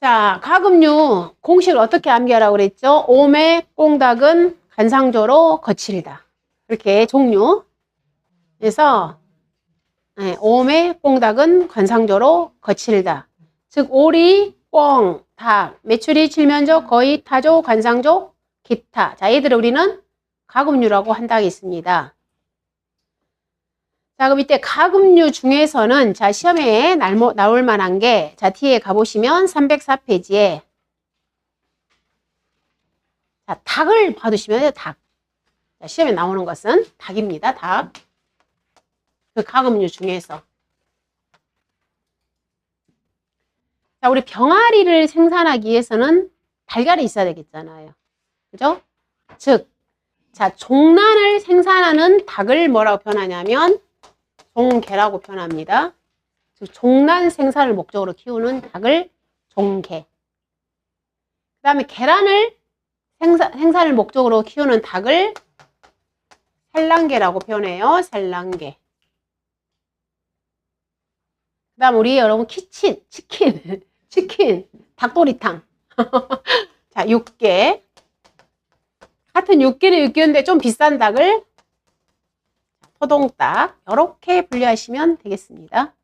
자, 가금류 공식을 어떻게 암기하라고 그랬죠? 오매 꽁닥은 간상조로 거칠다. 이렇게 종류. 그래서 오매 꽁닥은 관상조로 거칠다. 즉 오리, 꽁, 닭, 메추리, 칠면조, 거의, 타조, 관상조, 기타. 자, 얘들을 우리는 가금류라고 한다 하겠습니다. 자, 그럼 이때 가금류 중에서는 자, 시험에 나올 만한 게 자, 뒤에 가보시면 304페이지에 자, 닭을 봐두시면 닭. 자, 시험에 나오는 것은 닭입니다. 닭. 그 가금류 중에서. 자, 우리 병아리를 생산하기 위해서는 달걀이 있어야 되겠잖아요. 그죠? 즉, 자, 종란을 생산하는 닭을 뭐라고 표현하냐면 종개라고 표현합니다. 즉, 종란 생산을 목적으로 키우는 닭을 종개. 그 다음에 계란을 생산을 목적으로 키우는 닭을 산란개라고 표현해요. 산란개. 그 다음 우리 여러분 치킨, 닭도리탕. 자, 육개. 같은 육개는 육개인데 좀 비싼 닭을 토동닭. 이렇게 분류하시면 되겠습니다.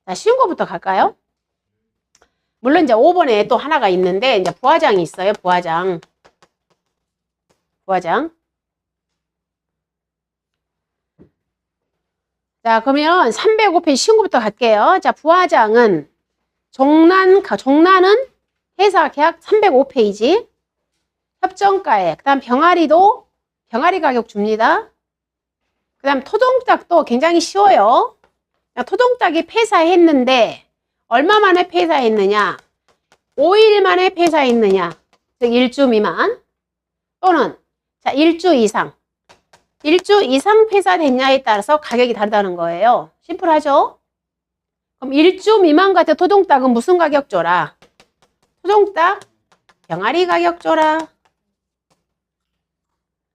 자, 쉬운 거부터 갈까요? 물론 이제 5번에 또 하나가 있는데 이제 부화장이 있어요. 부화장. 자, 그러면 305페이지 쉬운 거부터 갈게요. 자, 부화장은 종란은 회사 계약 305페이지 협정가액. 그 다음 병아리도 병아리 가격 줍니다. 그 다음 토종닭도 굉장히 쉬워요. 토종닭이 폐사했는데 얼마 만에 폐사했느냐? 5일 만에 폐사했느냐? 즉 1주 미만 또는 자 1주 이상. 1주 이상 폐사됐냐에 따라서 가격이 다르다는 거예요. 심플하죠? 그럼 1주 미만 같은 토종닭은 무슨 가격 줘라? 토종닭 병아리 가격 줘라.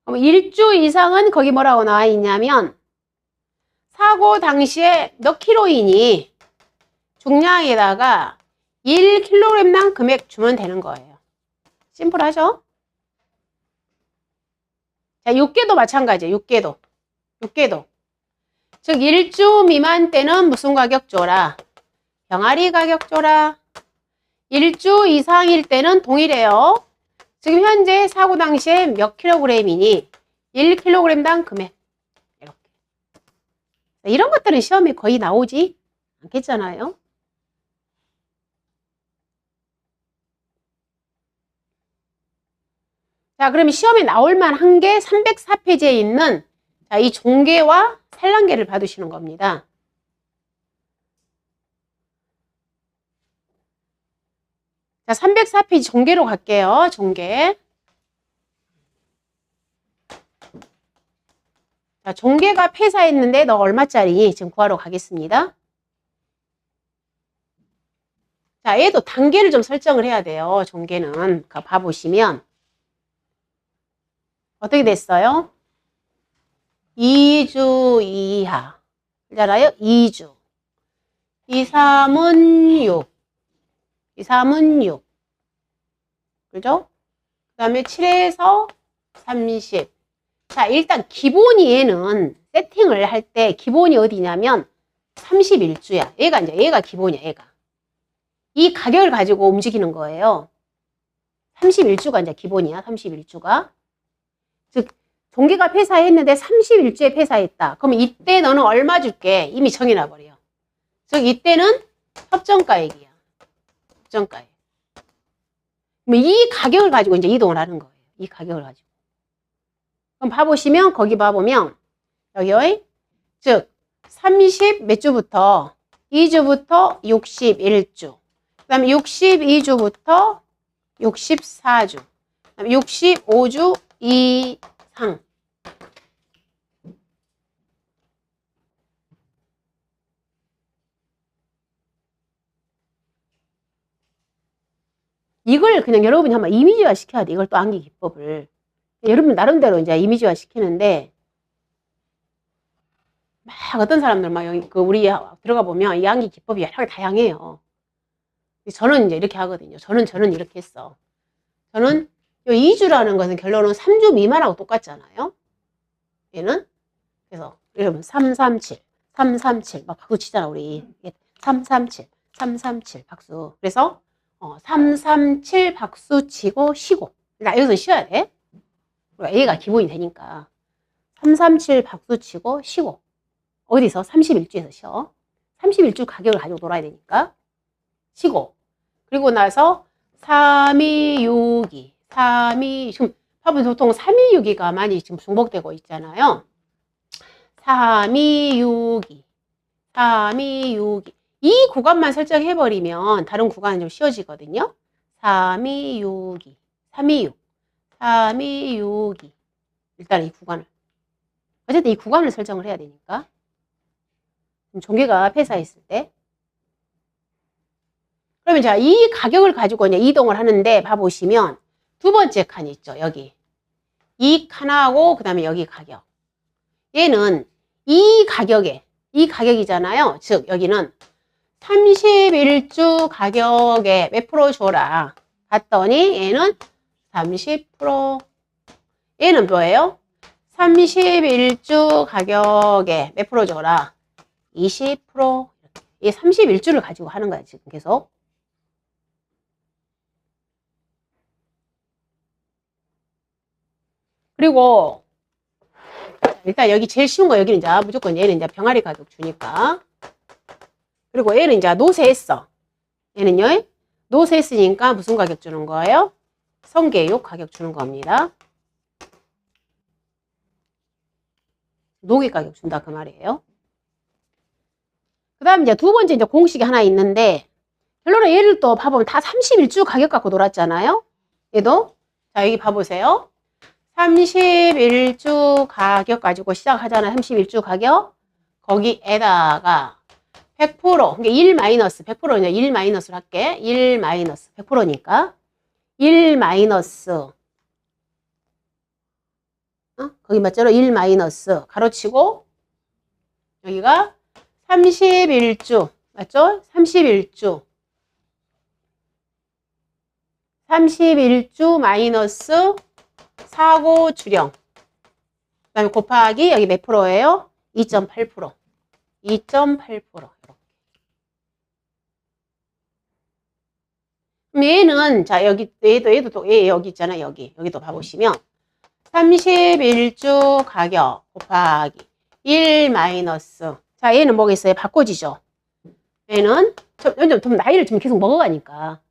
그럼 1주 이상은 거기 뭐라고 나와 있냐면 사고 당시에 몇 킬로이니 중량에다가 1kg당 금액 주면 되는 거예요. 심플하죠? 자, 육개도 마찬가지예요. 육개도. 즉 1주 미만 때는 무슨 가격 줘라? 병아리 가격 줘라. 1주 이상일 때는 동일해요. 지금 현재 사고 당시에 몇 킬로그램이니 1kg당 금액. 이렇게. 이런 것들은 시험에 거의 나오지 않겠잖아요. 자, 그럼 시험에 나올 만한 게 304페이지에 있는 자, 이 종개와 산란개를 받으시는 겁니다. 자, 304페이지 종개로 갈게요. 종개. 자, 종개가 폐사했는데 너 얼마짜리 지금 구하러 가겠습니다. 자, 얘도 단계를 좀 설정을 해야 돼요. 종개는. 봐보시면 어떻게 됐어요? 2주 이하. 알잖아요? 2주. 2, 3은 6. 2, 3은 6. 그죠? 그 다음에 7에서 30. 자, 일단 기본이 얘는 세팅을 할 때 기본이 어디냐면 31주야. 얘가 기본이야, 얘가. 이 가격을 가지고 움직이는 거예요. 31주가 이제 기본이야, 31주가. 즉, 종개가 폐사했는데 31주에 폐사했다. 그러면 이때 너는 얼마 줄게? 이미 정해놔버려. 즉, 이때는 협정가액이야. 협정가액. 그럼 이 가격을 가지고 이제 이동을 하는 거예요. 이 가격을 가지고. 그럼 봐보시면, 거기 봐보면, 여기, 즉, 30 몇 주부터, 2주부터 61주. 그 다음에 62주부터 64주. 그 다음에 65주 이상. 이걸 그냥 여러분이 한번 이미지화 시켜야 돼. 이걸 또 암기 기법을. 여러분 나름대로 이제 이미지화 시키는데, 막 어떤 사람들 막 여기 그 우리 들어가 보면 이해하기 기법이 여러 개 다양해요. 저는 이제 이렇게 하거든요. 저는 이렇게 했어. 저는 이 2주라는 것은 결론은 3주 미만하고 똑같잖아요. 얘는 그래서 여러분 337, 337 막 박수 치잖아 우리. 337, 337 박수. 그래서 337 박수 치고 쉬고. 나 여기서 쉬어야 돼. A가 기본이 되니까. 337 박수 치고 쉬고. 어디서? 31주에서 쉬어. 31주 가격을 가지고 놀아야 되니까. 쉬고. 그리고 나서 3262. 지금 봐보면 보통 3262가 많이 지금 중복되고 있잖아요. 3262. 이 구간만 설정해버리면 다른 구간은 좀 쉬워지거든요. 3262. 일단 이 구간을. 어쨌든 이 구간을 설정을 해야 되니까. 종계가 폐사했을 때. 그러면 자, 이 가격을 가지고 이제 이동을 하는데 봐보시면 두 번째 칸 있죠. 여기. 이 칸하고 그 다음에 여기 가격. 얘는 이 가격이잖아요. 즉 여기는 31주 가격에 몇 프로 줘라. 봤더니 얘는 30%. 얘는 뭐예요? 31주 가격에 몇 프로 줘라. 20%. 이 31주를 가지고 하는 거야 지금 계속. 그리고 일단 여기 제일 쉬운 거 여기는 이제 무조건 얘는 이제 병아리 가격 주니까. 그리고 얘는 이제 노세했어. 얘는요. 노세했으니까 무슨 가격 주는 거예요? 성계육 가격 주는 겁니다. 노기 가격 준다 그 말이에요. 그 다음 이제 두 번째 이제 공식이 하나 있는데 결론은 얘를 또 봐보면 다 31주 가격 갖고 놀았잖아요. 얘도 자 여기 봐보세요. 31주 가격 가지고 시작하잖아요. 31주 가격. 거기에다가 100%, 그러니까 1 마이너스, 100%냐, 1 마이너스를 할게. 1 마이너스, 100%니까. 1 마이너스. 거기 맞죠? 1 마이너스. 가로치고, 여기가 31주. 맞죠? 31주. 31주 마이너스 사고 주령. 그 다음에 곱하기 여기 몇 프로예요? 2.8%. 2.8%. 얘는 자 여기 얘도 또 얘 여기 있잖아. 여기도 봐보시면 31주 가격 곱하기 1 마이너스. 자 얘는 뭐겠어요? 바꿔지죠. 얘는 좀 나이를 좀 계속 먹어가니까.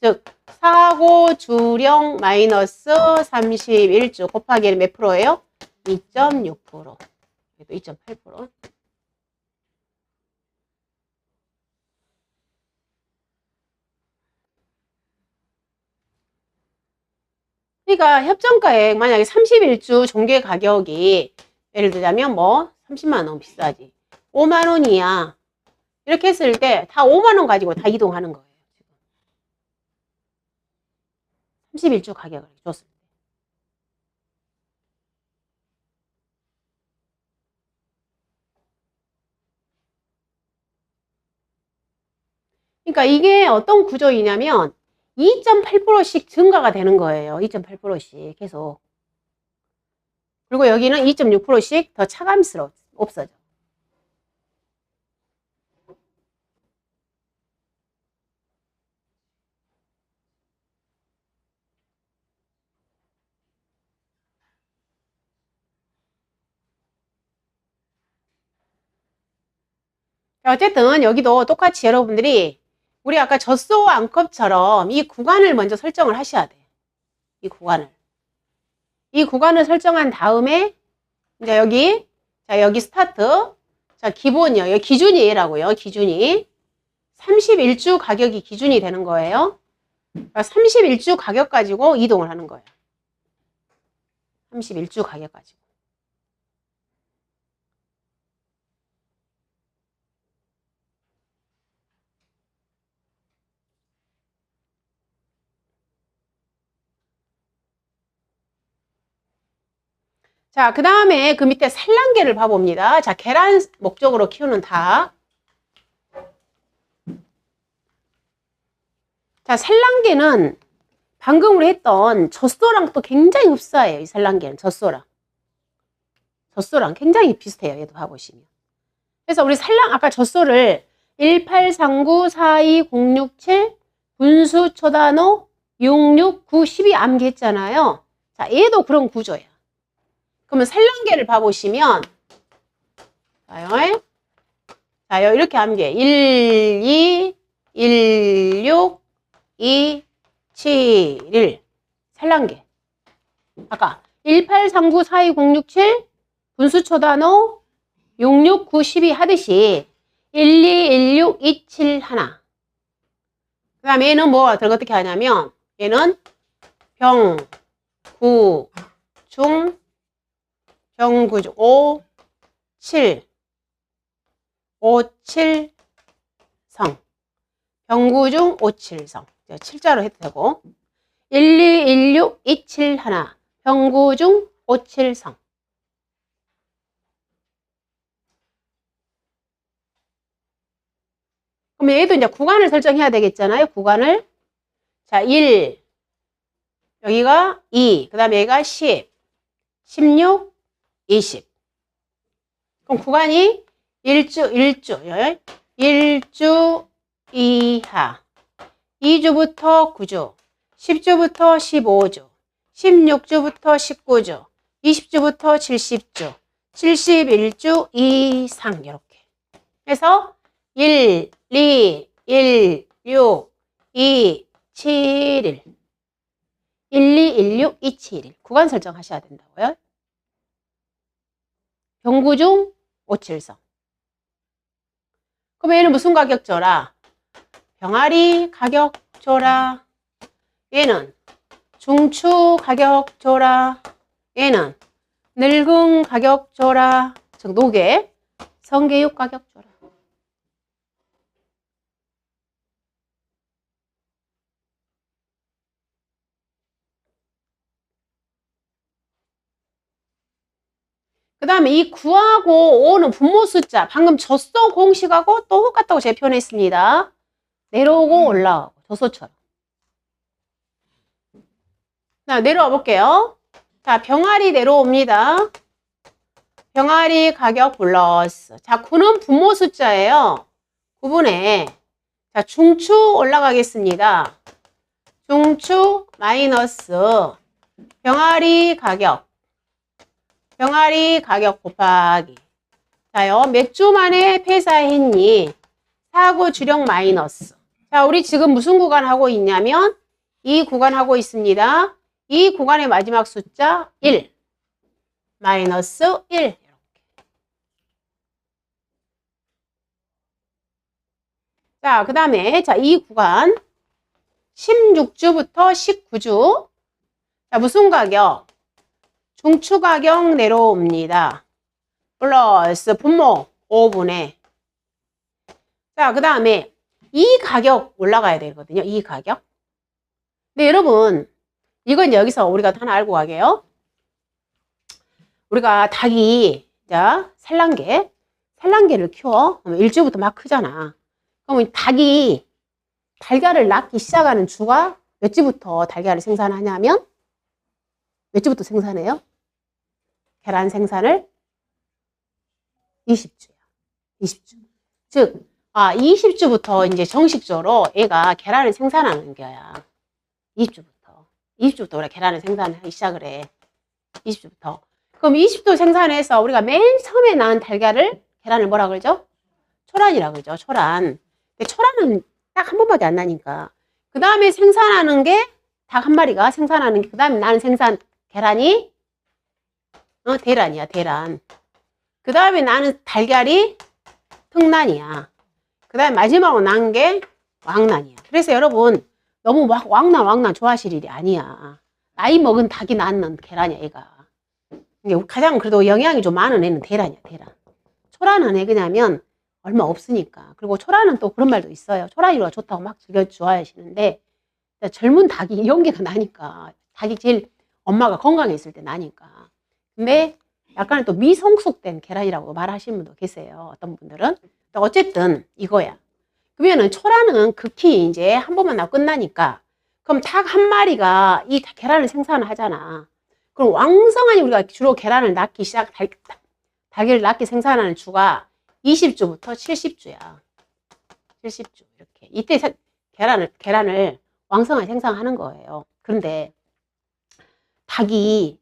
즉 사고 주령 마이너스 31주 곱하기 몇 프로예요? 2.6%. 여기도 2.8%. 그러니까 협정가액 만약에 31주 종계 가격이 예를 들자면 뭐 30만 원 비싸지. 5만 원이야. 이렇게 했을 때 다 5만 원 가지고 다 이동하는 거예요. 31주 가격을 줬을 때. 그러니까 이게 어떤 구조이냐면 2.8%씩 증가가 되는 거예요. 2.8%씩 계속. 그리고 여기는 2.6%씩 더 차감스러워 없어져. 어쨌든 여기도 똑같이 여러분들이 우리 아까 젖소 암컵처럼 이 구간을 먼저 설정을 하셔야 돼. 이 구간을 설정한 다음에 이제 여기 자 여기 스타트 자 기본이요. 여기 기준이 얘라고요. 기준이 31주 가격이 기준이 되는 거예요. 그러니까 31주 가격 가지고 이동을 하는 거예요. 31주 가격 가지고. 자, 그 다음에 그 밑에 산란계를 봐봅니다. 자, 계란 목적으로 키우는 닭. 자, 산란계는 방금 우리 했던 젖소랑 또 굉장히 흡사해요. 이 산란계는 젖소랑 굉장히 비슷해요. 얘도 봐보시면. 그래서 우리 아까 젖소를 183942067 분수 초단호 66912 암기했잖아요. 자, 얘도 그런 구조예요. 그러면 산란계를 봐보시면 자요, 이렇게 암기해. 1, 2, 1, 6, 2, 7, 1 산란계. 아까 183942067 분수 초단호 66912 하듯이 121627 하나. 그 다음에 얘는 뭐가 어떻게 하냐면 얘는 병, 구, 중, 5, 7, 5, 7, 성. 병구중 5, 7성. 7자로 해도 되고. 1, 2, 1, 6, 2, 7 하나. 병구중 5, 7성. 그럼 얘도 이제 구간을 설정해야 되겠잖아요. 구간을. 자, 1. 여기가 2. 그 다음에 여기가 10. 16, 20. 그럼 구간이 1주 이하. 2주부터 9주. 10주부터 15주. 16주부터 19주. 20주부터 70주. 71주 이상. 이렇게. 그래서 1, 2, 1, 6, 2, 7, 1. 1, 2, 1, 6, 2, 7, 1. 구간 설정하셔야 된다고요. 병구중 5, 7성. 그럼 얘는 무슨 가격 줘라? 병아리 가격 줘라. 얘는 중추 가격 줘라. 얘는 늙은 가격 줘라. 즉 노개, 성계육 가격 줘라. 그 다음에 이 9하고 5는 분모 숫자. 방금 젖소 공식하고 똑같다고 제가 표현했습니다. 내려오고 올라오고 젖소처럼. 자, 내려와 볼게요. 자, 병아리 내려옵니다. 병아리 가격 플러스. 자, 9는 분모 숫자예요. 9분의. 자, 중추 올라가겠습니다. 중추 마이너스 병아리 가격. 병아리 가격 곱하기. 자요, 몇 주 만에 폐사했니? 사고 주력 마이너스. 자, 우리 지금 무슨 구간 하고 있냐면 이 구간 하고 있습니다. 이 구간의 마지막 숫자 1. 마이너스 1. 이렇게. 자, 그 다음에 자, 이 구간 16주부터 19주. 자, 무슨 가격? 중추 가격 내려옵니다. 플러스 분모 5분의. 자, 그 다음에 이 가격 올라가야 되거든요. 이 가격. 근데 여러분, 이건 여기서 우리가 하나 알고 가게요. 우리가 닭이, 자, 산란계를 키워. 그러면 1주부터 막 크잖아. 그러면 닭이 달걀을 낳기 시작하는 주가 몇 주부터 달걀을 생산하냐면 몇 주부터 생산해요? 계란 생산을 20주야. 20주. 즉, 20주부터 이제 정식적으로 얘가 계란을 생산하는 거야. 20주부터. 20주부터 우리가 계란을 생산하기 시작을 해. 20주부터. 그럼 20주 생산해서 우리가 맨 처음에 낳은 계란을 뭐라 그러죠? 초란이라 그러죠. 초란. 근데 초란은 딱 한 번밖에 안 나니까. 그 다음에 생산하는 게 닭 한 마리가 생산하는 게 그 다음에 나는 계란이 대란이야, 대란. 그 다음에 나는 달걀이 특란이야. 그 다음에 마지막으로 난 게 왕란이야. 그래서 여러분, 너무 막 왕란 좋아하실 일이 아니야. 나이 먹은 닭이 낳는 계란이야, 얘가. 이게 가장 그래도 영양이 좀 많은 애는 대란이야, 대란. 초란은 왜 그러냐면 얼마 없으니까. 그리고 초란은 또 그런 말도 있어요. 초란이가 좋다고 막 즐겨 좋아하시는데 젊은 닭이 연계가 나니까 닭이 제일 엄마가 건강했을 때 나니까. 근데 약간 또 미성숙된 계란이라고 말하시는 분도 계세요. 어떤 분들은. 어쨌든 이거야. 그러면은 초라는 극히 이제 한 번만 나고 끝나니까 그럼 닭 한 마리가 이 계란을 생산하잖아. 그럼 왕성하니 우리가 주로 계란을 낳기 닭을 낳기 생산하는 주가 20주부터 70주야. 70주 이렇게. 이때 계란을 왕성하게 생산하는 거예요. 그런데 닭이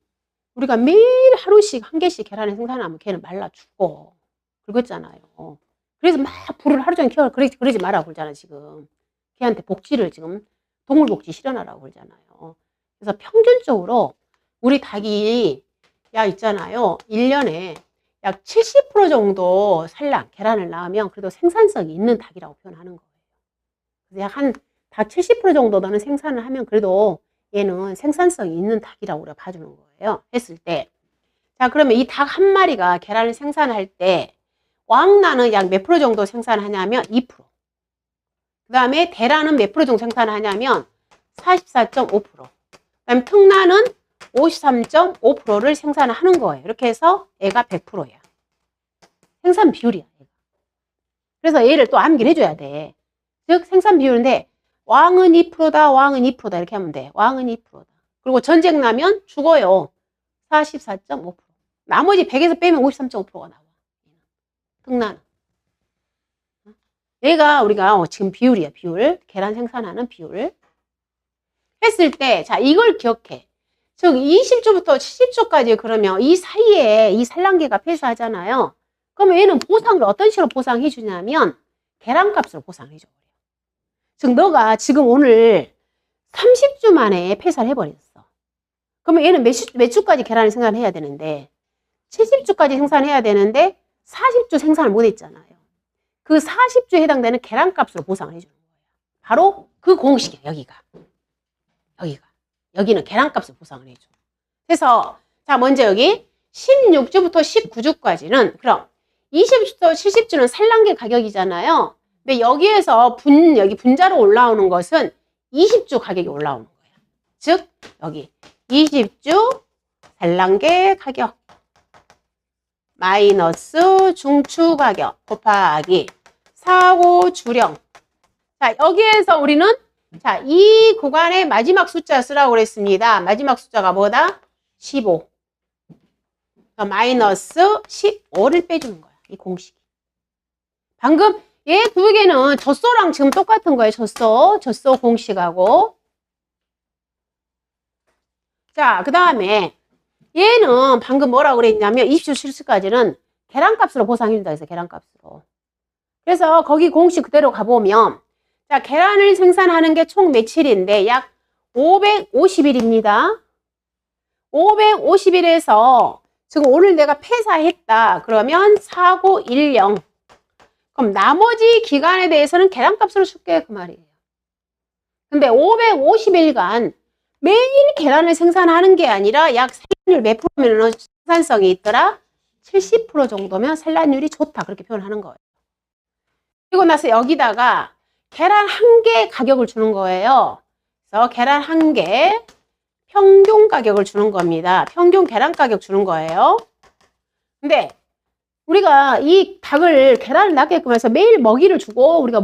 우리가 매일 하루씩 한 개씩 계란을 생산하면 걔는 말라 죽고 그러잖아요. 그래서 막 불을 하루 종일 켜고 그러지 말라고 그러잖아 지금. 걔한테 복지를 지금 동물복지 실현하라고 그러잖아요. 그래서 평균적으로 우리 닭이 약 있잖아요. 1년에 약 70% 정도 계란을 낳으면 그래도 생산성이 있는 닭이라고 표현하는 거예요. 그래서 약 한 닭 70% 정도 너는 생산을 하면 그래도 얘는 생산성이 있는 닭이라고 우리가 봐주는 거예요. 했을 때. 자, 그러면 이 닭 한 마리가 계란을 생산할 때 왕란은 약 몇 프로 정도 생산하냐면 2%. 그 다음에 대란은 몇 프로 정도 생산하냐면 44.5%. 그 다음에 특란은 53.5%를 생산하는 거예요. 이렇게 해서 얘가 100%야. 생산 비율이야. 그래서 얘를 또 암기를 해줘야 돼. 즉 생산 비율인데 왕은 2%다, 왕은 2%다 이렇게 하면 돼. 왕은 2%다. 그리고 전쟁 나면 죽어요. 44.5%. 나머지 100에서 빼면 53.5%가 나와. 특란. 얘가 우리가 지금 비율이야, 비율. 계란 생산하는 비율. 했을 때, 자, 이걸 기억해. 즉, 20주부터 70주까지 그러면 이 사이에 이 산란계가 폐사하잖아요. 그러면 얘는 보상을 어떤 식으로 보상해 주냐면, 계란값으로 보상해 줘. 즉, 너가 지금 오늘 30주 만에 폐사를 해버렸어. 그러면 얘는 몇 주까지 계란을 생산해야 되는데, 70주까지 생산해야 되는데, 40주 생산을 못 했잖아요. 그 40주에 해당되는 계란값으로 보상을 해주는 거예요. 바로 그 공식이야, 여기가. 여기는 계란값을 보상을 해줘. 그래서, 자, 먼저 여기 16주부터 19주까지는, 그럼 20주부터 70주는 산란계 가격이잖아요. 근데 여기에서 여기 분자로 올라오는 것은 20주 가격이 올라오는 거예요. 즉, 여기 20주 산란계 가격 마이너스 중추 가격 곱하기 사고 주령. 자, 여기에서 우리는 자, 이 구간의 마지막 숫자 쓰라고 그랬습니다. 마지막 숫자가 뭐다? 15. 마이너스 15를 빼주는 거야. 이 공식이. 방금 얘 두 개는 젖소랑 지금 똑같은 거예요. 젖소 공식하고. 자, 그 다음에 얘는 방금 뭐라고 그랬냐면 20주 실수까지는 계란값으로 보상해준다 해서 계란값으로. 그래서 거기 공식 그대로 가보면 자, 계란을 생산하는 게 총 며칠인데 약 550일입니다. 550일에서 지금 오늘 내가 폐사했다. 그러면 4910. 그럼 나머지 기간에 대해서는 계란값으로 줄게 그 말이에요. 근데 550일간 매일 계란을 생산하는 게 아니라 약 산란율 몇 프로면 생산성이 있더라? 70% 정도면 산란율이 좋다. 그렇게 표현하는 거예요. 그리고 나서 여기다가 계란 한 개 가격을 주는 거예요. 그래서 계란 한 개 평균 가격을 주는 겁니다. 평균 계란 가격 주는 거예요. 근데 우리가 이 계란을 낳게끔 해서 매일 먹이를 주고 우리가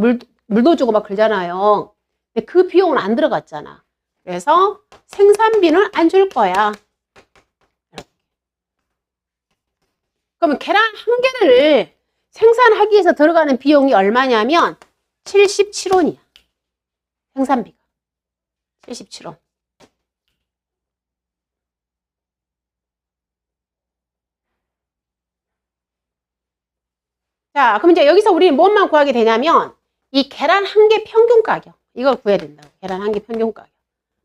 물도 주고 막 그러잖아요. 근데 그 비용은 안 들어갔잖아. 그래서 생산비는 안 줄 거야. 그러면 계란 한 개를 생산하기 위해서 들어가는 비용이 얼마냐면 77원이야. 생산비가. 77원. 자, 그럼 이제 여기서 우리는 뭐만 구하게 되냐면 이 계란 한 개 평균 가격. 이걸 구해야 된다고. 계란 한 개 평균 가격.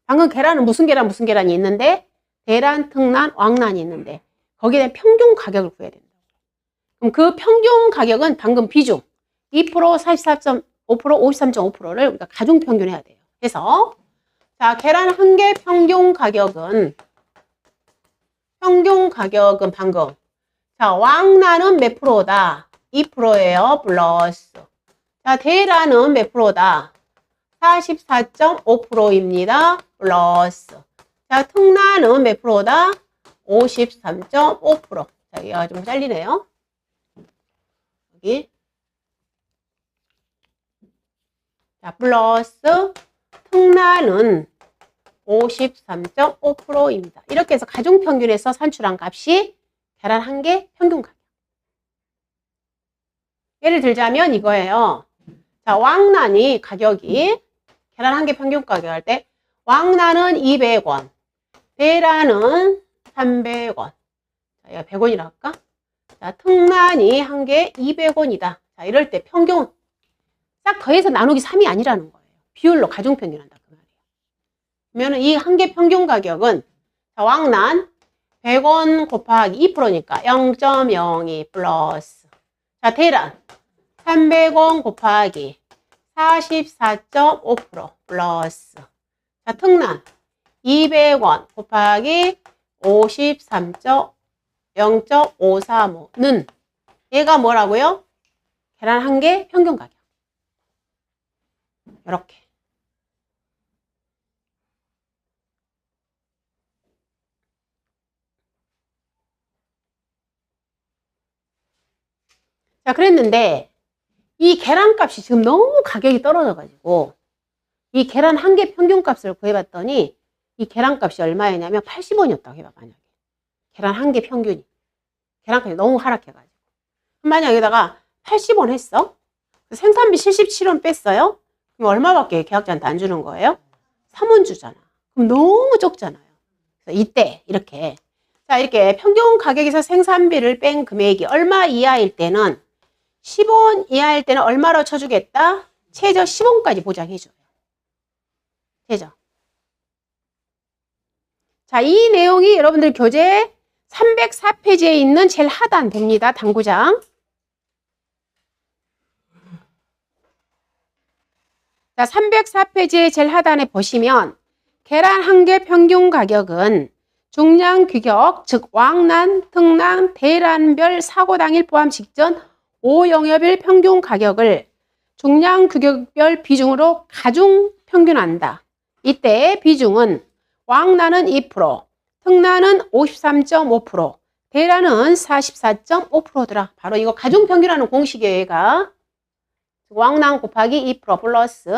방금 계란은 무슨 계란이 있는데 대란, 특란, 왕란이 있는데 거기에 대한 평균 가격을 구해야 된다고. 그럼 그 평균 가격은 방금 비중 2%, 44.5%, 53.5%를 우리가 가중 평균해야 돼요. 그래서 자, 계란 한 개 평균 가격은 방금 자, 왕란은 몇 프로다? 2%예요. 플러스. 자, 대란은 몇 프로다? 44.5%입니다. 플러스. 자, 특란은 몇 프로다? 53.5%. 자, 얘가 좀 잘리네요. 여기. 자, 플러스 특란은 53.5%입니다. 이렇게 해서 가중평균에서 산출한 값이 계란 한 개 평균 가격. 예를 들자면 이거예요. 자, 왕란이 가격이 계란 한 개 평균 가격 할 때 왕란은 200원, 대란은 300원. 자, 얘가 100원이라 할까? 자, 특란이 한 개 200원이다. 자, 이럴 때 평균 싹 더해서 나누기 3이 아니라는 거예요. 비율로 가중평균한다 그 말이에요. 그러면 이 한 개 평균 가격은 자, 왕란 100원 곱하기 2%니까 0.02 플러스 자, 대란 300원 곱하기 44.5% 플러스 자, 특란 200원 곱하기 53.0.535는 얘가 뭐라고요? 계란 한 개 평균 가격. 이렇게. 자, 그랬는데 이 계란값이 지금 너무 가격이 떨어져가지고 이 계란 한 개 평균값을 구해봤더니 이 계란값이 얼마였냐면 80원이었다고 해봐, 만약에. 계란 한 개 평균이. 계란값이 너무 하락해가지고. 만약 여기다가 80원 했어? 생산비 77원 뺐어요? 그럼 얼마밖에 계약자한테 안 주는 거예요? 3원 주잖아. 그럼 너무 적잖아요. 그래서 이때 이렇게 자, 이렇게 평균 가격에서 생산비를 뺀 금액이 얼마 이하일 때는 10원 이하일 때는 얼마로 쳐주겠다? 최저 10원까지 보장해줘요. 최저. 자, 이 내용이 여러분들 교재 304페이지에 있는 제일 하단 봅니다. 당구장. 자, 304페이지의 제일 하단에 보시면 계란 한 개 평균 가격은 중량 규격, 즉 왕란, 특란, 대란별 사고 당일 포함 직전 5영업일 평균 가격을 중량 규격별 비중으로 가중 평균한다. 이때 비중은 왕란은 2%, 특란은 53.5%, 대란은 44.5%더라. 바로 이거 가중 평균하는 공식이에요, 얘가. 왕란 곱하기 2% 플러스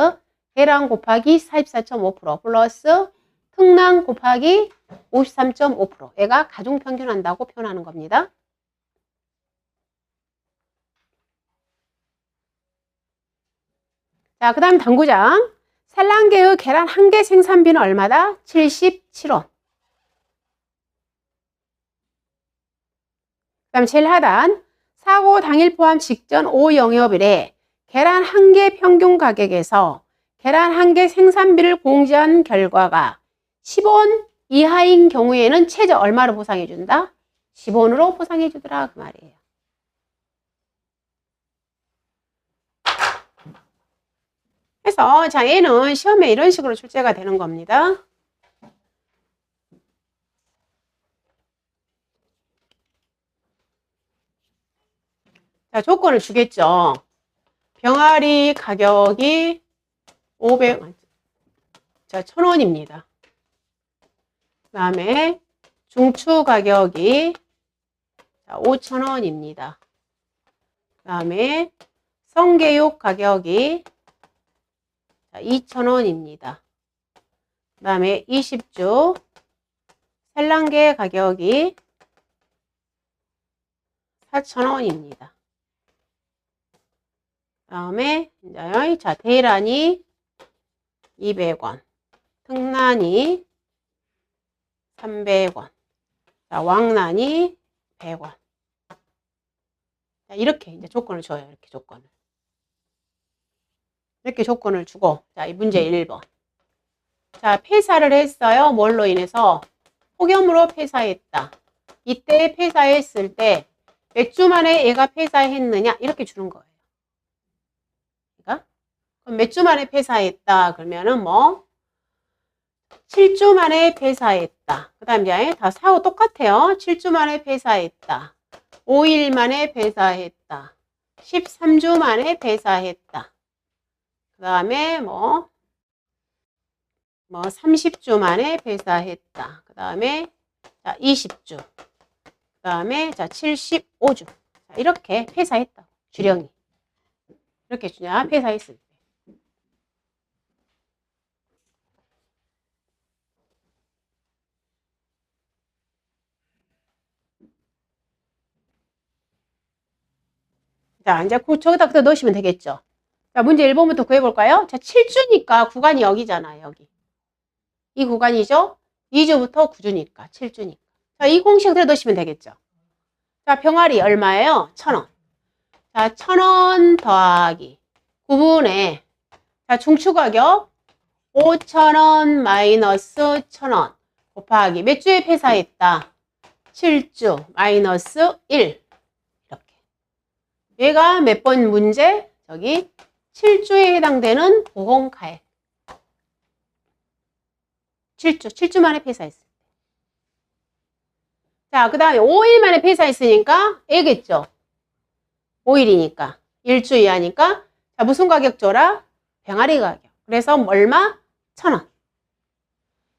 대란 곱하기 44.5% 플러스 특란 곱하기 53.5%. 얘가 가중 평균한다고 표현하는 겁니다. 자, 그 다음 당구장. 산란계의 계란 한 개 생산비는 얼마다? 77원. 그 다음 제일 하단. 사고 당일 포함 직전 5영업일에 계란 한 개 평균 가격에서 계란 한 개 생산비를 공제한 결과가 10원 이하인 경우에는 최저 얼마로 보상해 준다? 10원으로 보상해 주더라 그 말이에요. 그래서 자, 얘는 시험에 이런 식으로 출제가 되는 겁니다. 자, 조건을 주겠죠. 병아리 가격이 500, 자, 1,000원입니다. 그 다음에 중추 가격이 5,000원입니다. 그 다음에 성게육 가격이 2,000원입니다. 그 다음에 20주 산란계 가격이 4,000원입니다. 그 다음에 자, 대란이 200원, 특란이 300원, 자, 왕란이 100원. 자, 이렇게 이제 조건을 줘요. 이렇게 조건을. 이렇게 조건을 주고, 자, 이 문제 1번. 자, 폐사를 했어요. 뭘로 인해서? 폭염으로 폐사했다. 이때 폐사했을 때 몇 주 만에 얘가 폐사했느냐? 이렇게 주는 거예요. 그러니까 그럼 몇 주 만에 폐사했다. 그러면은 뭐 7주 만에 폐사했다. 그 다음 이제 다 사고 똑같아요. 7주 만에 폐사했다. 5일 만에 폐사했다. 13주 만에 폐사했다. 그 다음에 뭐 30주 만에 폐사했다. 그 다음에 20주. 그 다음에 자 75주. 자, 이렇게 폐사했다. 주령이. 이렇게 주냐 폐사했을 때. 자, 이제 저기다 넣으시면 되겠죠. 자, 문제 1번부터 구해볼까요? 자, 7주니까 구간이 여기잖아요, 여기. 이 구간이죠? 2주부터 9주니까, 7주니까. 자, 이 공식 그대로 넣으시면 되겠죠. 자, 병아리 얼마예요? 1,000원. 자, 1,000원 더하기 9분의, 자, 중추가격 5,000원 마이너스 1,000원 곱하기 몇 주에 폐사했다? 7주 마이너스 1. 이렇게. 얘가 몇 번 문제? 저기 7주에 해당되는 보험가액. 7주 만에 폐사했을 때. 자, 그 다음에 5일 만에 폐사했으니까 애겠죠. 5일이니까. 1주 이하니까. 자, 무슨 가격 줘라? 병아리 가격. 그래서 얼마? 1,000원.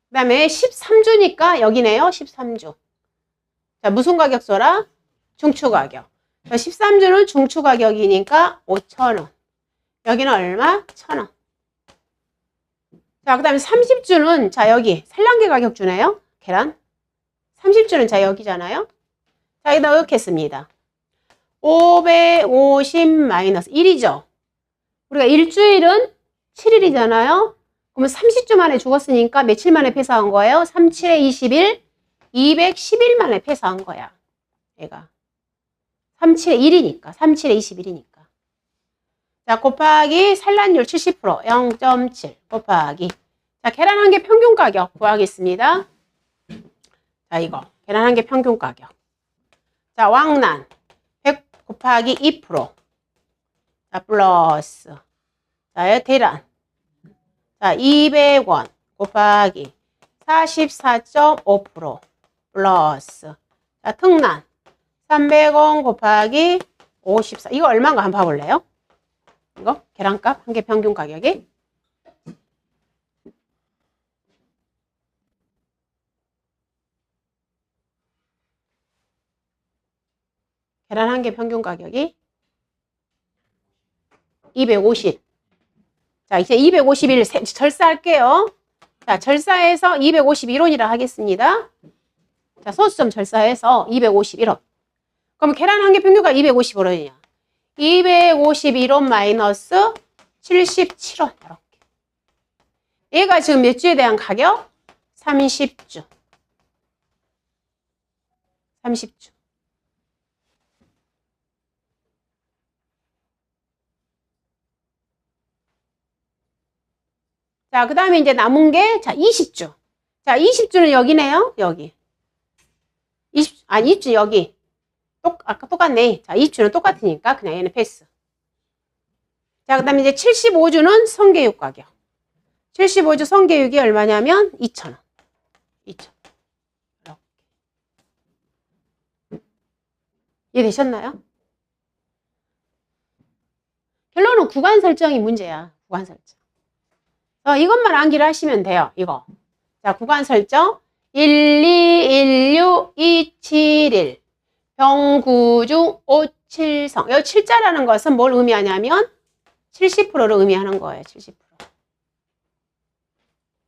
그 다음에 13주니까 여기네요. 13주. 자, 무슨 가격 줘라? 중추 가격. 자, 13주는 중추 가격이니까 5,000원. 여기는 얼마? 1,000원. 자, 그 다음에 30주는 자, 여기 산란계 가격 주네요. 계란. 30주는 자, 여기잖아요. 자, 여기다 넣겠습니다. 550 마이너스 1이죠. 우리가 일주일은 7일이잖아요. 그러면 30주 만에 죽었으니까 며칠 만에 폐사한 거예요? 37에 21, 210일 만에 폐사한 거야. 얘가. 37에 1이니까. 37에 21이니까. 자, 곱하기 산란율 70%, 0.7 곱하기. 자, 계란 한 개 평균 가격 구하겠습니다. 자, 이거. 계란 한 개 평균 가격. 자, 왕란. 100 곱하기 2%. 자, 플러스. 자, 대란. 자, 200원 곱하기 44.5% 플러스. 자, 특란. 300원 곱하기 54. 이거 얼마인가 한번 봐볼래요? 이거 계란값 한 개 평균 가격이 계란 한 개 평균 가격이 250. 자, 이제 251 절사할게요. 자, 절사해서 251원이라 하겠습니다. 자, 소수점 절사해서 251원. 그럼 계란 한 개 평균가 251원이야. 251원 마이너스 77원. 이렇게. 얘가 지금 몇 주에 대한 가격? 30주. 30주. 자, 그 다음에 이제 남은 게, 자, 20주. 자, 20주는 여기네요. 여기. 20주 여기. 아까 똑같네. 자, 20주는 똑같으니까 그냥 얘는 패스. 자, 그 다음에 이제 75주는 성교육 가격. 75주 성교육이 얼마냐면 2,000원. 2,000원. 이렇게. 이해되셨나요? 결론은 구간 설정이 문제야. 구간 설정. 이것만 암기를 하시면 돼요. 이거. 자, 구간 설정. 1216271 병구중 570. 여기 7자라는 것은 뭘 의미하냐면 70%를 의미하는 거예요. 70%.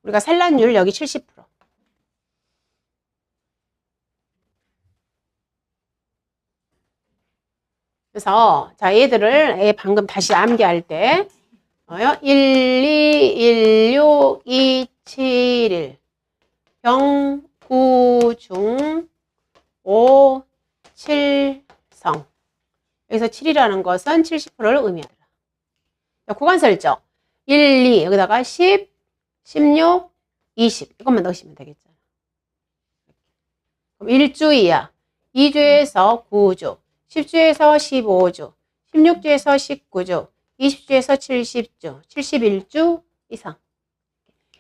우리가 산란율 여기 70%. 그래서 자, 얘들을 방금 다시 암기할 때 1216271 병구중 5칠성. 여기서 7이라는 것은 70%를 의미하더라. 자, 구간 설정. 1, 2, 여기다가 10, 16, 20. 이것만 넣으시면 되겠죠. 그럼 1주이야. 2주에서 9주, 10주에서 15주, 16주에서 19주, 20주에서 70주, 71주 이상.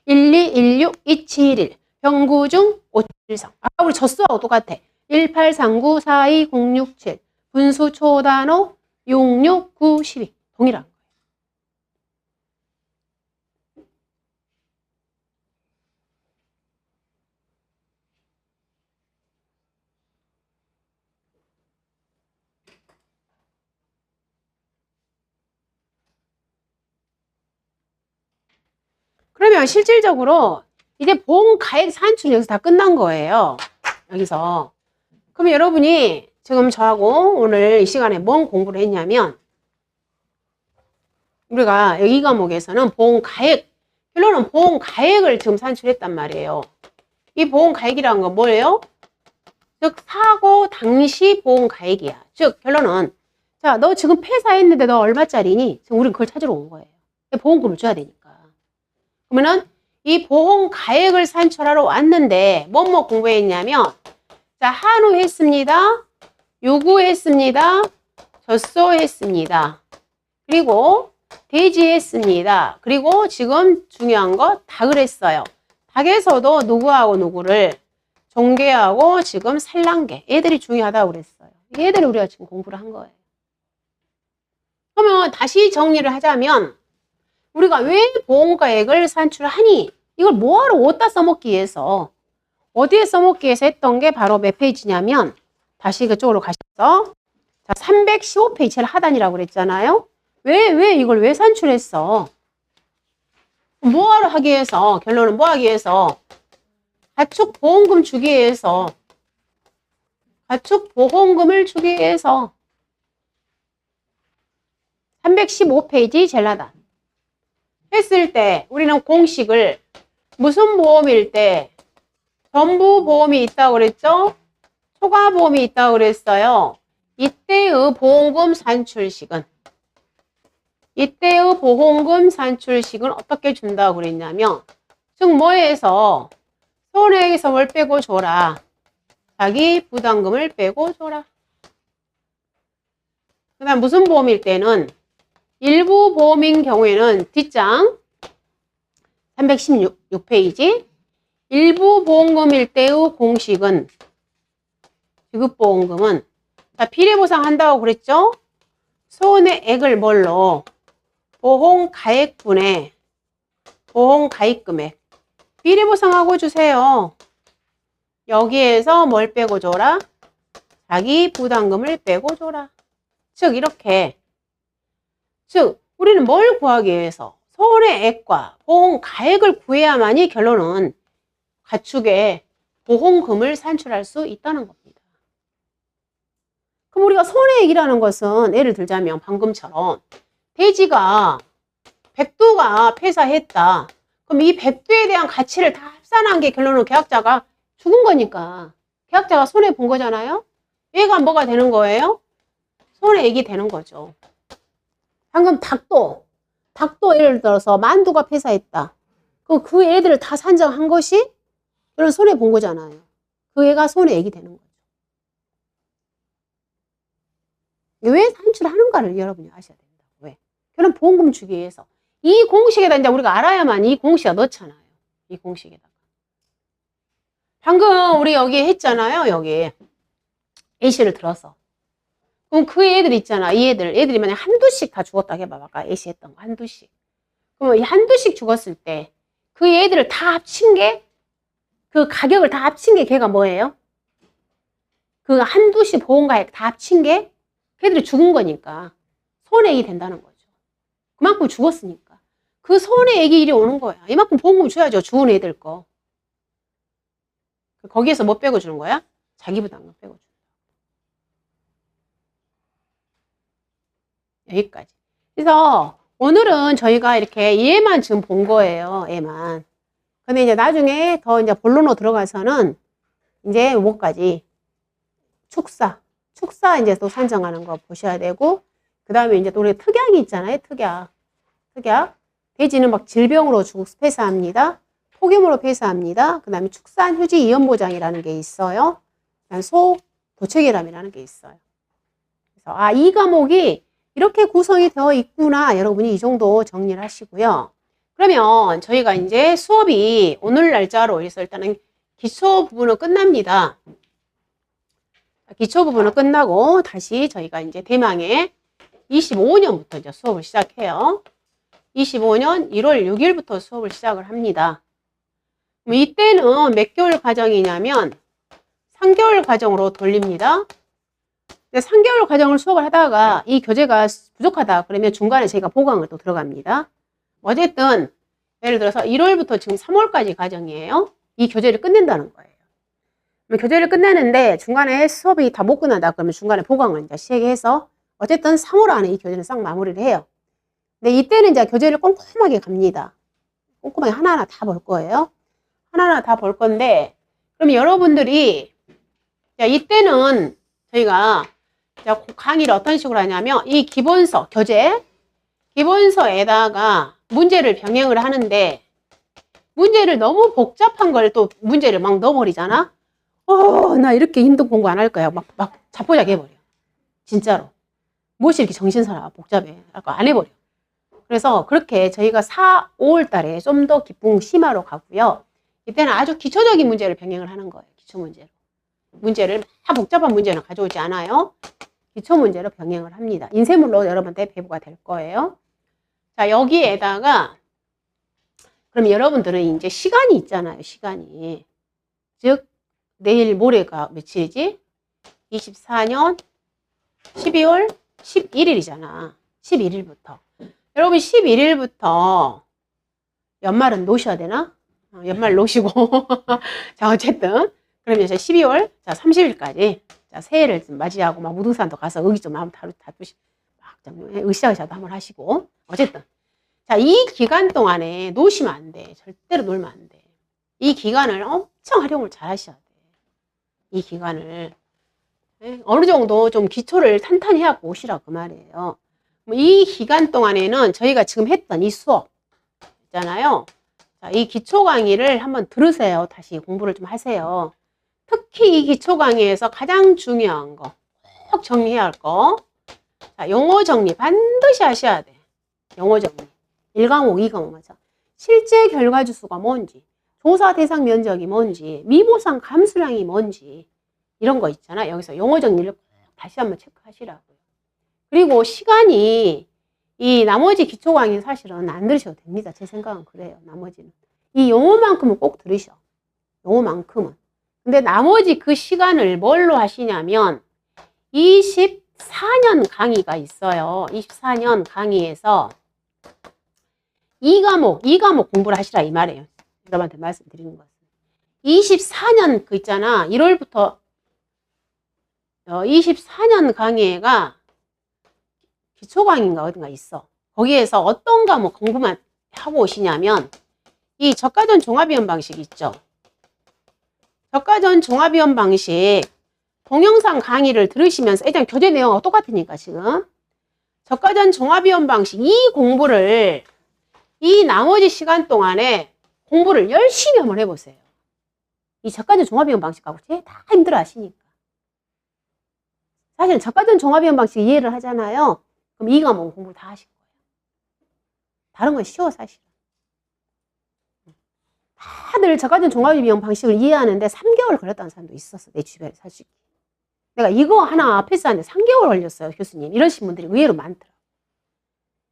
1, 2, 1, 6, 2, 7, 1. 병구중 5칠성. 아까 우리 젖수하고 똑같아. 1839 42067 분수 초단호 6692 동일한 거예요. 그러면 실질적으로 이제 보험가액 산출이 여기서 다 끝난 거예요. 여기서. 그럼 여러분이 지금 저하고 오늘 이 시간에 뭔 공부를 했냐면 우리가 이 과목에서는 보험가액, 결론은 보험가액을 지금 산출했단 말이에요. 이 보험가액이라는 건 뭐예요? 즉 사고 당시 보험가액이야. 즉 결론은 자, 너 지금 폐사했는데 너 얼마짜리니? 지금 우린 그걸 찾으러 온 거예요. 보험금을 줘야 되니까. 그러면은 이 보험가액을 산출하러 왔는데 뭐뭐 공부했냐면 자, 한우했습니다. 요구했습니다. 젖소했습니다. 그리고 돼지했습니다. 그리고 지금 중요한 거 닭을 했어요. 닭에서도 누구하고 누구를 종개하고 지금 산란계 얘들이 중요하다고 그랬어요. 얘들을 우리가 지금 공부를 한 거예요. 그러면 다시 정리를 하자면 우리가 왜 보험가액을 산출하니? 이걸 뭐하러 어디다 써먹기 위해서 어디에 써먹기 위해서 했던 게 바로 몇 페이지냐면 다시 그쪽으로 가셔서 자, 315페이지 제일 하단이라고 그랬잖아요. 왜 이걸 왜 산출했어? 뭐하러 하기 위해서? 결론은 뭐 하기 위해서? 가축보험금 주기 위해서. 가축보험금을 주기 위해서. 315페이지 제일 하단. 했을 때 우리는 공식을 무슨 보험일 때 전부 보험이 있다고 그랬죠? 초과 보험이 있다고 그랬어요. 이때의 보험금 산출식은 어떻게 준다고 그랬냐면 즉 뭐에서 손해에서 뭘 빼고 줘라. 자기 부담금을 빼고 줘라. 그 다음 무슨 보험일 때는 일부 보험인 경우에는 뒷장 316페이지 일부 보험금일 때의 공식은 지급보험금은 자, 비례보상한다고 그랬죠? 손해액을 뭘로? 보험가액분의 보험가입금액 비례보상하고 주세요. 여기에서 뭘 빼고 줘라? 자기 부담금을 빼고 줘라. 즉 이렇게 즉 우리는 뭘 구하기 위해서? 손해액과 보험가액을 구해야만이 결론은 가축의 보험금을 산출할 수 있다는 겁니다. 그럼 우리가 손해액이라는 것은 예를 들자면 방금처럼 돼지가 백두가 폐사했다. 그럼 이 백두에 대한 가치를 다 합산한 게 결론은 계약자가 죽은 거니까 계약자가 손해 본 거잖아요. 얘가 뭐가 되는 거예요? 손해액이 되는 거죠. 방금 닭도 예를 들어서 만두가 폐사했다. 그 애들을 다 산정한 것이 그런 손해 본 거잖아요. 그 애가 손해액이 되는 거죠. 왜 산출하는가를 여러분이 아셔야 된다. 왜? 그런 보험금 주기 위해서. 이 공식에다 이제 우리가 알아야만 이 공식에 넣잖아요. 이 공식에다가. 방금 우리 여기 했잖아요. 여기. 예시를 들어서. 그럼 그 애들 있잖아. 이 애들이 만약 한두씩 다 죽었다 해봐. 아까 예시 했던 거 한두씩. 그러면 이 한두씩 죽었을 때 그 애들을 다 합친 게 그 가격을 다 합친 게 걔가 뭐예요? 그 한두씩 보험가액 다 합친 게 걔들이 죽은 거니까 손해액이 된다는 거죠. 그만큼 죽었으니까. 그 손해액이 이리 오는 거야. 이만큼 보험금 줘야죠. 죽은 애들 거. 거기에서 뭐 빼고 주는 거야? 자기 부담금 빼고 주는 거야. 여기까지. 그래서 오늘은 저희가 이렇게 얘만 지금 본 거예요. 얘만. 근데 이제 나중에 더 이제 본론으로 들어가서는 이제 뭐까지? 축사 이제 또 산정하는 거 보셔야 되고, 그 다음에 이제 또 우리 특약이 있잖아요. 특약. 돼지는 막 질병으로 폐사합니다. 폭염으로 폐사합니다. 그 다음에 축산 휴지 이연 보장이라는 게 있어요. 그다음 소 도체결함이라는 게 있어요. 그래서 이 과목이 이렇게 구성이 되어 있구나. 여러분이 이 정도 정리를 하시고요. 그러면 저희가 이제 수업이 오늘 날짜로 해서 일단은 기초 부분은 끝납니다. 기초 부분은 끝나고 다시 저희가 이제 대망의 25년부터 이제 수업을 시작해요. 25년 1월 6일부터 수업을 시작을 합니다. 이때는 몇 개월 과정이냐면 3개월 과정으로 돌립니다. 3개월 과정을 수업을 하다가 이 교재가 부족하다 그러면 중간에 저희가 보강을 또 들어갑니다. 어쨌든 예를 들어서 1월부터 지금 3월까지 과정이에요. 이 교재를 끝낸다는 거예요. 교재를 끝내는데 중간에 수업이 다 못 끝난다 그러면 중간에 보강을 이제 시행해서 어쨌든 3월 안에 이 교재는 싹 마무리를 해요. 근데 이때는 이제 교재를 꼼꼼하게 갑니다. 꼼꼼하게 하나하나 다 볼 거예요. 하나하나 다 볼 건데, 그럼 여러분들이 이때는 저희가 강의를 어떤 식으로 하냐면 이 기본서, 교재, 기본서에다가 문제를 병행을 하는데 문제를 너무 복잡한 걸 또 문제를 막 넣어버리잖아. 나 이렇게 힘든 공부 안 할 거야. 막 자포자기 해버려. 진짜로. 무엇이 이렇게 정신사나 복잡해. 안 해버려. 그래서 그렇게 저희가 4, 5월 달에 좀 더 기풍 심화로 가고요. 이때는 아주 기초적인 문제를 병행을 하는 거예요. 기초 문제로. 문제를 다 복잡한 문제는 가져오지 않아요. 기초 문제로 병행을 합니다. 인쇄물로 여러분한테 배부가 될 거예요. 자, 여기에다가 그럼 여러분들은 이제 시간이 있잖아요. 시간이. 즉 내일 모레가 며칠이지? 24년 12월 11일이잖아. 11일부터. 여러분 11일부터 연말은 노셔야 되나? 연말 노시고 자 어쨌든 그러면 이제 12월 30일까지 자 새해를 좀 맞이하고 막 무등산도 가서 의기 좀 한번 다투시 막 좀 으쌰으쌰도 한번 하시고 어쨌든 자 이 기간 동안에 노시면 안 돼. 절대로 놀면 안 돼. 이 기간을 엄청 활용을 잘 하셔야 돼. 이 기간을 어느 정도 좀 기초를 탄탄히 하고 오시라 그 말이에요. 이 기간 동안에는 저희가 지금 했던 이 수업 있잖아요. 자, 이 기초 강의를 한번 들으세요. 다시 공부를 좀 하세요. 특히 이 기초 강의에서 가장 중요한 거, 꼭 정리해야 할 거. 자, 용어 정리 반드시 하셔야 돼. 용어 정리. 1과목, 2과목 맞아. 실제 결과주수가 뭔지, 조사 대상 면적이 뭔지, 미보상 감수량이 뭔지 이런 거 있잖아. 여기서 용어 정리를 꼭 다시 한번 체크하시라고요. 그리고 시간이 이 나머지 기초 강의 사실은 안 들으셔도 됩니다. 제 생각은 그래요. 나머지는. 이 용어만큼은 꼭 들으셔. 용어만큼은. 근데 나머지 그 시간을 뭘로 하시냐면 24년 강의가 있어요. 24년 강의에서 2과목 공부를 하시라 이 말이에요. 여러분한테 말씀드리는 것은. 24년 그 있잖아. 1월부터 24년 강의가 기초 강의인가 어딘가 있어. 거기에서 어떤 과목 공부만 하고 오시냐면 이 저가전 종합이원 방식 있죠. 저가전 종합이원 방식 동영상 강의를 들으시면서 일단 교재 내용하고 똑같으니까 지금 저가전 종합이원 방식 이 공부를 이 나머지 시간 동안에 공부를 열심히 한번 해보세요. 이 저가전 종합이원 방식하고 다 힘들어 하시니까. 사실 저가전 종합이원 방식 이해를 하잖아요. 그럼 이 과목 공부 다 하실 거예요. 다른 건 쉬워 사실은. 다들 저가전 종합이원 방식을 이해하는데 3개월 걸렸다는 사람도 있었어. 내 주변에 사실. 내가 이거 하나 패스하는데 3개월 걸렸어요. 교수님. 이러신 분들이 의외로 많더라고요.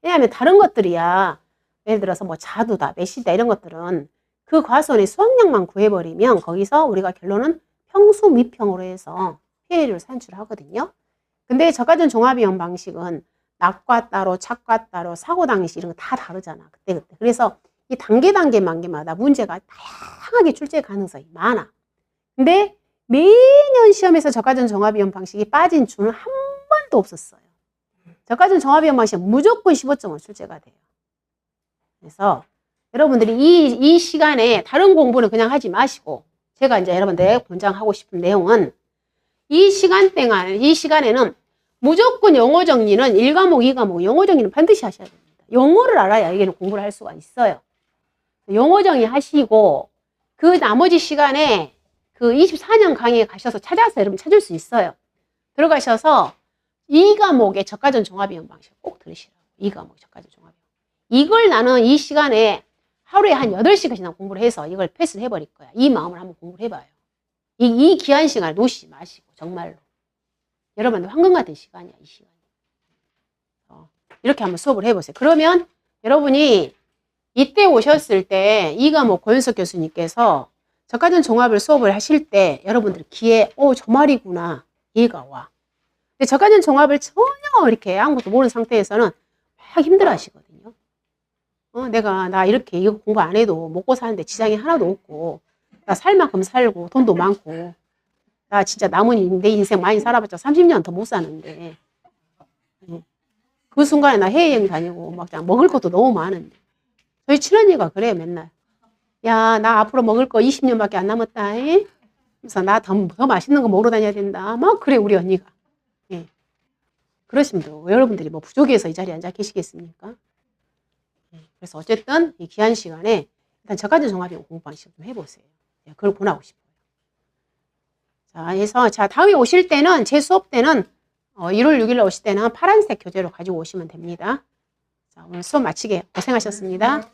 왜냐하면 다른 것들이야. 예를 들어서 뭐 자두다, 메시다 이런 것들은 그 과수원의 수학량만 구해버리면 거기서 우리가 결론은 평수 미평으로 해서 피해를 산출하거든요. 근데 저가전 종합이원 방식은 낙과 따로, 착과 따로, 사고 당시 이런 거 다 다르잖아. 그때. 그래서 이 단계마다 문제가 다양하게 출제 가능성이 많아. 근데 매년 시험에서 저가전 종합이원 방식이 빠진 주는 한 번도 없었어요. 저가전 종합이원 방식은 무조건 15점은 출제가 돼요. 그래서 여러분들이 이 시간에 다른 공부는 그냥 하지 마시고 제가 이제 여러분들 권장하고 싶은 내용은 이 시간에는 무조건 영어 정리는 1과목, 2과목 영어 정리는 반드시 하셔야 됩니다. 영어를 알아야 이게는 공부를 할 수가 있어요. 영어 정리 하시고 그 나머지 시간에 그 24년 강의에 가셔서 찾아서 여러분 찾을 수 있어요. 들어가셔서 2과목의 저가전 종합이원 방식 꼭 들으시라고. 2과목 저가전 종합이원. 이걸 나는 이 시간에 하루에 한 8시간씩이나 공부를 해서 이걸 패스를 해버릴 거야. 이 마음을 한번 공부를 해봐요. 이 귀한 시간을 놓치지 마시고 정말로. 여러분들 황금 같은 시간이야. 이 시간이. 이렇게 한번 수업을 해보세요. 그러면 여러분이 이때 오셨을 때 이 과목 고현석 교수님께서 저가전 종합을 수업을 하실 때 여러분들 귀에 저 말이구나 이해가 와. 근데 저가전 종합을 전혀 이렇게 아무것도 모르는 상태에서는 막 힘들어 하시거든요. 나 이렇게 이거 공부 안 해도 먹고 사는데 지장이 하나도 없고, 나 살 만큼 살고, 돈도 많고, 나 진짜 남은 내 인생 많이 살아봤자 30년 더 못 사는데, 그 순간에 나 해외여행 다니고, 막 먹을 것도 너무 많은데. 저희 친언니가 그래요, 맨날. 야, 나 앞으로 먹을 거 20년밖에 안 남았다. 그래서 나 더 맛있는 거 먹으러 다녀야 된다. 막 그래, 우리 언니가. 예. 그러시면 여러분들이 뭐 부족해서 이 자리에 앉아 계시겠습니까? 그래서 어쨌든 이 귀한 시간에 일단 저까지 종합형 공부 방식 좀 해보세요. 그걸 권하고 싶어요. 자, 그래서 다음에 오실 때는 제 수업 때는 1월 6일 오실 때는 파란색 교재로 가지고 오시면 됩니다. 자, 오늘 수업 마치게 고생하셨습니다.